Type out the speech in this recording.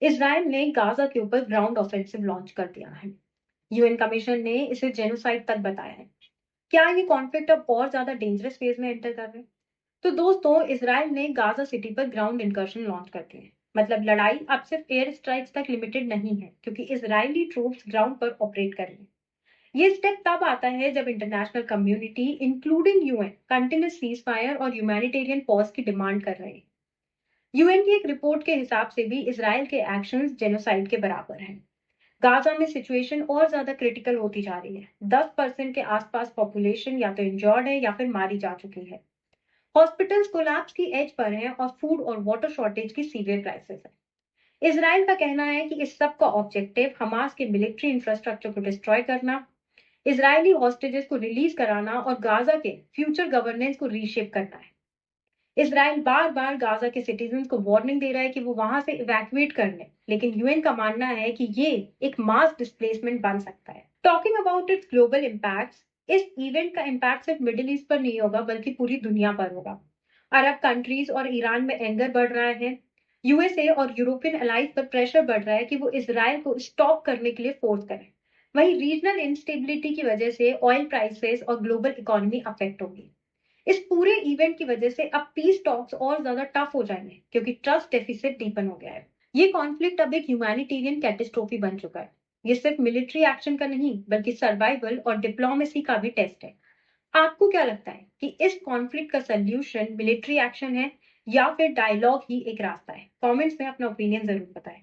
Israel ने Gaza के ऊपर ग्राउंड ऑफेंसिव लॉन्च कर दिया है। यूएन कमीशन ने इसे जेनोसाइड तक बताया है। क्या ये कॉन्फ्लिक्ट अब और ज्यादा डेंजरस फेज में एंटर कर रहे हैं? तो दोस्तों, इजराइल ने गाजा सिटी पर ग्राउंड इंकर्शन लॉन्च कर दिए हैं। मतलब लड़ाई अब सिर्फ एयर स्ट्राइक्स तक लिमिटेड नहीं है, क्योंकि इजरायली ट्रूप्स ग्राउंड पर ऑपरेट कर रहे हैं। ये स्टेप तब आता है जब international community including UN continuous cease fire और ह्यूमैनिटेरियन पॉज की डिमांड कर रहे हैं। यूएन की एक रिपोर्ट के हिसाब से भी इसराइल के एक्शंस जेनोसाइड के बराबर हैं। गाजा में सिचुएशन और ज्यादा क्रिटिकल होती जा रही है। 10% के आसपास पॉपुलेशन या तो इंजर्ड है या फिर मारी जा चुकी है। हॉस्पिटल्स कोलैप्स की एज पर हैं और फूड और वाटर शॉर्टेज की सीवियर क्राइसिस है। इसराइल का कहना है कि इस सब का ऑब्जेक्टिव हमास के मिलिट्री इंफ्रास्ट्रक्चर को डिस्ट्रॉय करना, इजरायली हॉस्टेजेस को रिलीज कराना और गाजा के फ्यूचर गवर्नेंस को रीशेप करना है। इसराइल बार बार गाजा के सिटीजन्स को वार्निंग दे रहा है कि वो वहां से इवैक्यूएट कर लें, लेकिन यूएन का मानना है कि ये एक मास डिस्प्लेसमेंट बन सकता है। Talking about it's global impacts, इस इवेंट का इम्पैक्ट सिर्फ मिडिल ईस्ट पर नहीं होगा, बल्कि पूरी दुनिया पर होगा। अरब कंट्रीज और ईरान में एंगर बढ़ रहा है। यूएसए और यूरोपियन अलाइज पर प्रेशर बढ़ रहा है कि वो इसराइल को स्टॉप करने के लिए फोर्स करें। वहीं रीजनल इंस्टेबिलिटी की वजह से ऑयल प्राइसेस और ग्लोबल इकोनॉमी अफेक्ट होगी। इस पूरे इवेंट की वजह से अब पीस टॉक्स और ज्यादा टफ हो जाएंगे, क्योंकि ट्रस्ट डेफिसिट डीपन हो गया है। ये कॉन्फ्लिक्ट अब एक ह्यूमैनिटेरियन कैटेस्ट्रोफी बन चुका है। ये सिर्फ मिलिट्री एक्शन का नहीं, बल्कि सर्वाइवल और डिप्लोमेसी का भी टेस्ट है। आपको क्या लगता है कि इस कॉन्फ्लिक्ट का सल्यूशन मिलिट्री एक्शन है या फिर डायलॉग ही एक रास्ता है? कमेंट्स में अपना ओपिनियन जरूर बताएं।